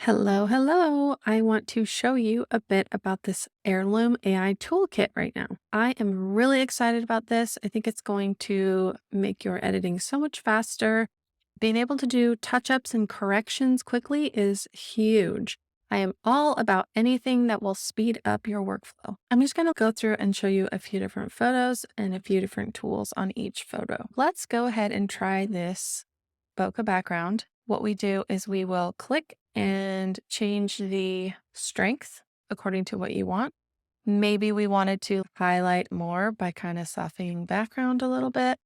Hello, hello. I want to show you a bit about this Heirloom AI toolkit right now. I am really excited about this. I think it's going to make your editing so much faster. Being able to do touch-ups and corrections quickly is huge. I am all about anything that will speed up your workflow. I'm just going to go through and show you a few different photos and a few different tools on each photo. Let's go ahead and try this bokeh background. What we do is we will click and change the strength according to what you want. Maybe we wanted to highlight more by kind of softening background a little bit.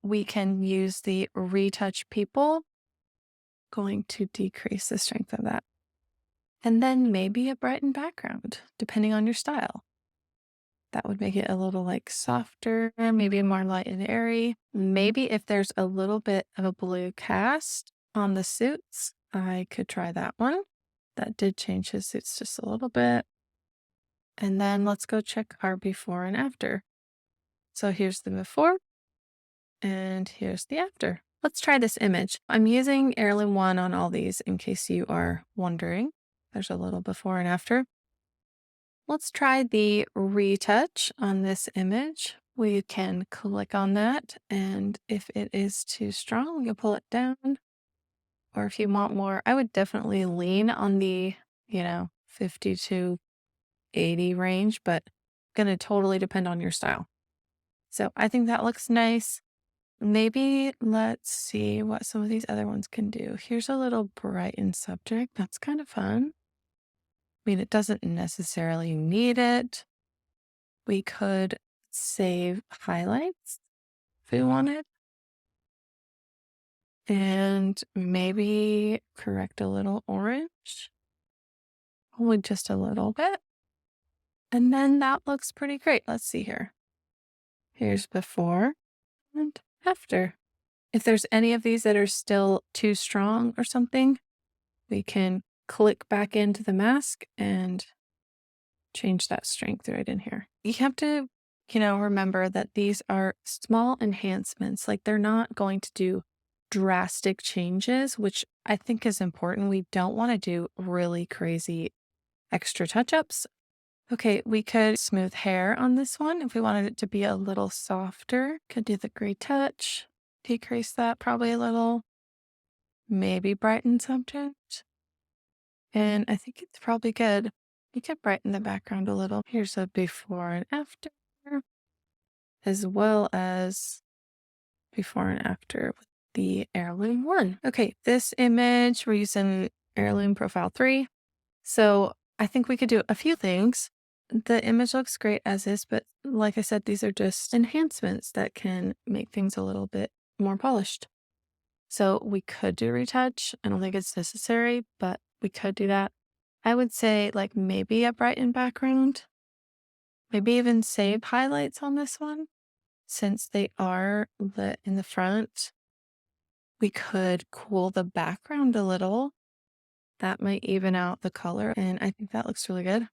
We can use the retouch people, going to decrease the strength of that. And then maybe a brighten background, depending on your style. That would make it a little like softer, maybe more light and airy. Maybe if there's a little bit of a blue cast on the suits, I could try that one. That did change his suits just a little bit. And then let's go check our before and after. So here's the before and here's the after. Let's try this image. I'm using Heirloom 1 on all these in case you are wondering. There's a little before and after. Let's try the retouch on this image. We can click on that, and if it is too strong, you'll pull it down. Or if you want more, I would definitely lean on the, 50 to 80 range, but gonna totally depend on your style. So I think that looks nice. Maybe let's see what some of these other ones can do. Here's a little brighten subject. That's kind of fun. I mean, it doesn't necessarily need it. We could save highlights if we wanted. And maybe correct a little orange. Only just a little bit. And then that looks pretty great. Let's see here. Here's before and after. If there's any of these that are still too strong or something, we can click back into the mask and change that strength right in here. You have to, remember that these are small enhancements. Like they're not going to do drastic changes, which I think is important. We don't want to do really crazy extra touch-ups. Okay, we could smooth hair on this one if we wanted it to be a little softer. Could do the gray touch, decrease that probably a little, maybe brighten subject. And I think it's probably good. We could brighten the background a little. Here's a before and after, as well as before and after with the Heirloom 1. Okay, this image, we're using Heirloom Profile 3. So I think we could do a few things. The image looks great as is, but like I said, these are just enhancements that can make things a little bit more polished. So we could do retouch. I don't think it's necessary, but we could do that. I would say like maybe a brighten background, maybe even save highlights on this one. Since they are lit in the front, we could cool the background a little. That might even out the color, and I think that looks really good.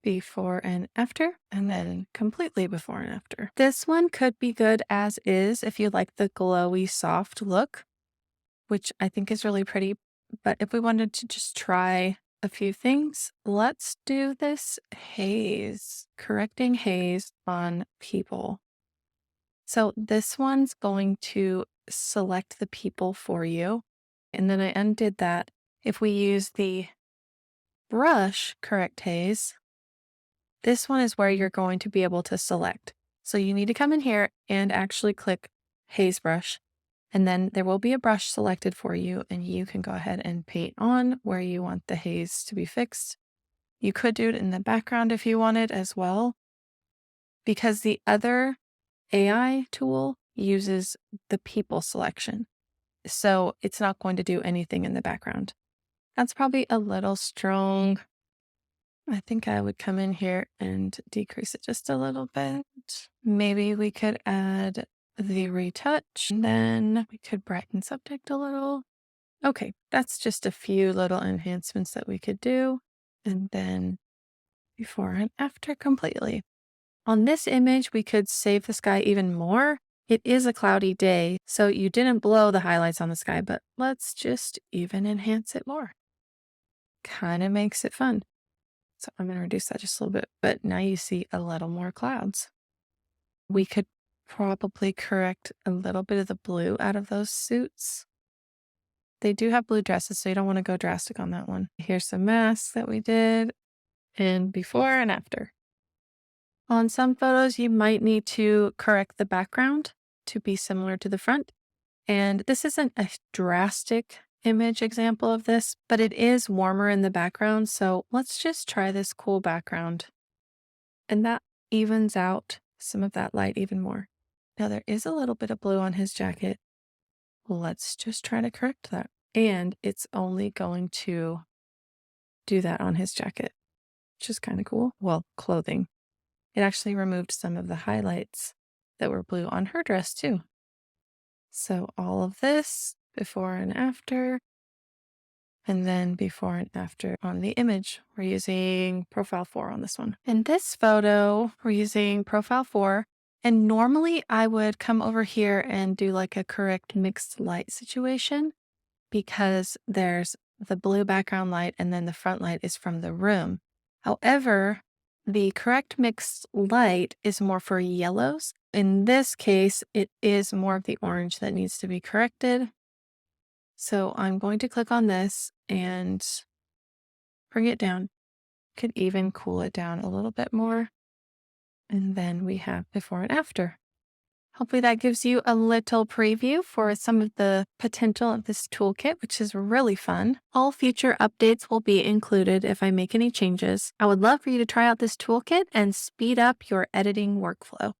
Before and after, and then completely before and after. This one could be good as is if you like the glowy, soft look, which I think is really pretty. But if we wanted to just try a few things, let's do this haze, correcting haze on people. So this one's going to select the people for you. And then I undid that. If we use the brush correct haze, this one is where you're going to be able to select. So you need to come in here and actually click haze brush. And then there will be a brush selected for you, and you can go ahead and paint on where you want the haze to be fixed. You could do it in the background if you wanted as well, because the other AI tool uses the people selection. So it's not going to do anything in the background. That's probably a little strong. I think I would come in here and decrease it just a little bit. Maybe we could add the retouch, and then we could brighten subject a little. Okay, that's just a few little enhancements that we could do. And then before and after completely. On this image, we could save the sky even more. It is a cloudy day, so you didn't blow the highlights on the sky, but let's just even enhance it more. kind of makes it fun. So I'm going to reduce that just a little bit, but now you see a little more clouds. We could probably correct a little bit of the blue out of those suits. They do have blue dresses, so you don't want to go drastic on that one. Here's some masks that we did, and before and after. On some photos, you might need to correct the background to be similar to the front. And this isn't a drastic image example of this, but it is warmer in the background. So let's just try this cool background. And that evens out some of that light even more. Now there is a little bit of blue on his jacket. Let's just try to correct that. And it's only going to do that on his jacket, which is kind of cool. Well, clothing. It actually removed some of the highlights that were blue on her dress too. So all of this before and after, and then before and after on the image. We're using Profile 4 on this one. In this photo, we're using Profile 4. And normally I would come over here and do like a correct mixed light situation because there's the blue background light and then the front light is from the room. However, the correct mixed light is more for yellows. In this case, it is more of the orange that needs to be corrected. So I'm going to click on this and bring it down. Could even cool it down a little bit more. And then we have before and after. Hopefully that gives you a little preview for some of the potential of this toolkit, which is really fun. All future updates will be included if I make any changes. I would love for you to try out this toolkit and speed up your editing workflow.